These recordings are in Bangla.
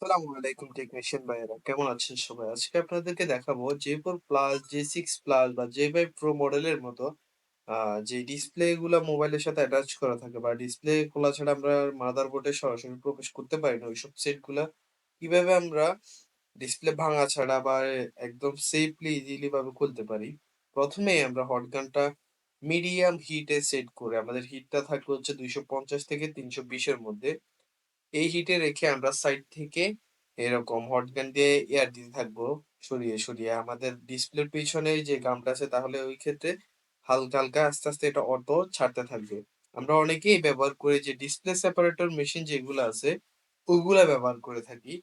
আসসালামু আলাইকুম টেকনিশিয়ান ভাইয়েরা। কেমন আছেন সবাই? আজকে আপনাদেরকে দেখাবো J4 প্লাস, J6 প্লাস বা J5 প্রো মডেলের মতো আ যে ডিসপ্লে গুলা মোবাইলের সাথে অ্যাটাচ করা থাকে বা ডিসপ্লে খোলা ছাড়া আমরা মাদারবোর্ডে সরাসরি প্রবেশ করতে পারি না। ওইসব সেট গুলা কিভাবে আমরা ডিসপ্লে ভাঙা ছাড়া বা একদম সেফলি ইজিলি ভাবে খুলতে পারি। ১ম এই আমরা হট গানটা মিডিয়াম হিটে সেট করে আমাদের হিটটা থাকবে হচ্ছে ২৫০ থেকে ৩২০ এর মধ্যে। এই হিটে রেখে আমরা সাইড থেকে এরকম হট গান দিয়ে এয়ার দিতে থাকবো সরিয়ে, সরিয়ে। আমাদের ডিসপ্লের পেছনে যে গামটা আছে তাহলে ওই ক্ষেত্রে হালকা, হালকা আস্তে, আস্তে এটা অটো ছাড়তে থাকবে। আমরা অনেকেই ব্যবহার করি যে ডিসপ্লে সেপারেটর মেশিন যেগুলা আছে, ওগুলা ব্যবহার করে থাকি।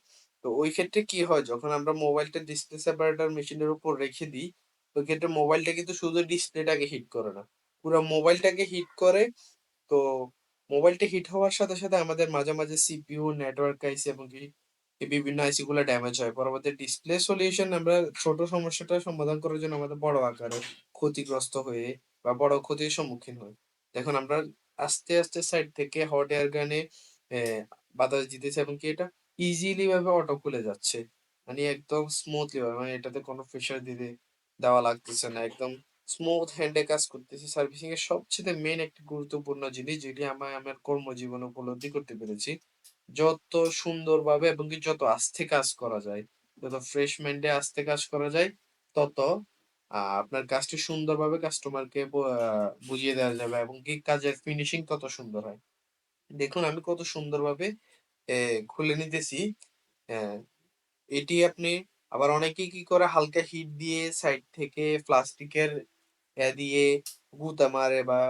তো ওই ক্ষেত্রে কি হয় যখন আমরা মোবাইলটা ডিসপ্লে সেপারেটর মেশিনের উপর রেখে দিই, ওই ক্ষেত্রে মোবাইলটা কিন্তু শুধু ডিসপ্লেটাকে হিট করে না। পুরা মোবাইলটাকে হিট করে। তো মোবাইলটা হিট হওয়ার সাথে, সাথে আমাদের মাঝে, মাঝে সিপিইউ, নেটওয়ার্ক আইসি এমনকি বিভিন্ন আইসি গুলা ড্যামেজ হয়। পরবর্তী ডিসপ্লে সলিউশন আমরা ছোট সমস্যাটা সমাধান করার জন্য আমাদের বড় আকারে ক্ষতিগ্রস্ত হয়ে বা বড় ক্ষতির সম্মুখীন হই। দেখুন আমরা আস্তে, আস্তে সাইড থেকে হট এয়ার গানে বাতাস দিতেছি এবং কি এটা ইজিলি ভাবে অটো খুলে যাচ্ছে। মানে একদম স্মুথলি ভাবে মানে এটাতে কোনো প্রেশার দেওয়া লাগতেছে না। একদম স্মুথ হ্যান্ডে কাজ করতেছি। সার্ভিসিং এর সবচেয়ে মেইন একটি গুরুত্বপূর্ণ জিনিস যেটি আমার কর্মজীবনে উপলব্ধি করতে পেরেছি। যত সুন্দরভাবে এবং কি যত আস্তে কাজ করা যায়, যত ফ্রেশ মাইন্ডে আস্তে কাজ করা যায়, তত আপনার কাজটি সুন্দরভাবে কাস্টমারকে বুঝিয়ে দেওয়া যাবে এবং কি কাজের ফিনিশিং তত সুন্দর হয়। দেখুন আমি কত সুন্দরভাবে খুলে নিতেছি। হ্যাঁ। এটি আপনি আবার অনেকেই কি করে হালকা হিট দিয়ে সাইড থেকে প্লাস্টিকের দিয়ে গুঁতা মারে বা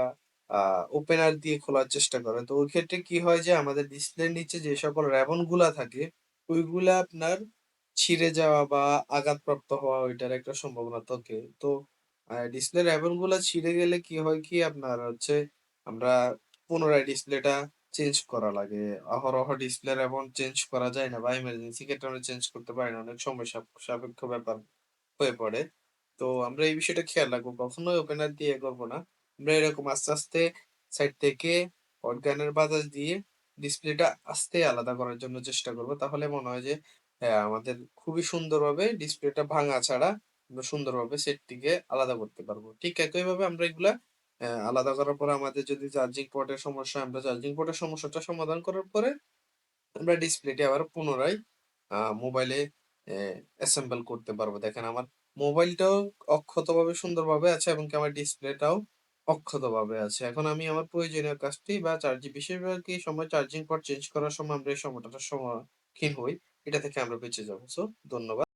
ওপেনার দিয়ে খোলার চেষ্টা করে। তো ওই ক্ষেত্রে কি হয় যে আমাদের ডিসপ্লের নিচে যে সকল রেবন গুলা থাকে, ওইগুলা আপনার ছিঁড়ে যাওয়া বা আঘাতপ্রাপ্ত হওয়া ওইটার একটা সম্ভাবনা থাকে। তো ডিসপ্লের রেবন গুলা ছিঁড়ে গেলে কি হয় কি আপনার হচ্ছে আমরা পুনরায় ডিসপ্লেটা চেঞ্জ করা লাগে। অহরহ ডিসপ্লে রেবন চেঞ্জ করা যায় না বা এমার্জেন্সি ক্ষেত্রে আমরা চেঞ্জ করতে পারি না। অনেক সময় সাপেক্ষ ব্যাপার হয়ে পড়ে। তো আমরা এই বিষয়টা খেয়াল রাখবো। কখনোই ওপেনার দিয়ে করব না। আমরা এরকম আস্তে, আস্তে সাইড থেকে অর্গানের বাতাস দিয়ে ডিসপ্লেটা আস্তে আলাদা করার জন্য চেষ্টা করব। তাহলে মনে হয় যে আমাদের খুবই সুন্দরভাবে ডিসপ্লেটা ভাঙা ছাড়া আমরা সুন্দরভাবে সেটটিকে আলাদা করতে পারবো। ঠিক একইভাবে আমরা এগুলা আলাদা করার পরে আমাদের যদি চার্জিং পোর্টের সমস্যা হয়, আমরা চার্জিং পোর্টের সমস্যাটা সমাধান করার পরে আমরা ডিসপ্লেটি আবার পুনরায় মোবাইলে অ্যাসেম্বল করতে পারবো। দেখেন আমার মোবাইলটাও অক্ষতভাবে সুন্দরভাবে আছে এবং কি আমার ডিসপ্লেটাও অক্ষতভাবে আছে। এখন আমি আমার প্রয়োজনীয় কাজটি বা বেশিরভাগই সময় চার্জিং পট চেঞ্জ করার সময় আমরা এই সমস্যাটার সম্মুখীন হই। এটা থেকে আমরা বেঁচে যাবো। সো ধন্যবাদ।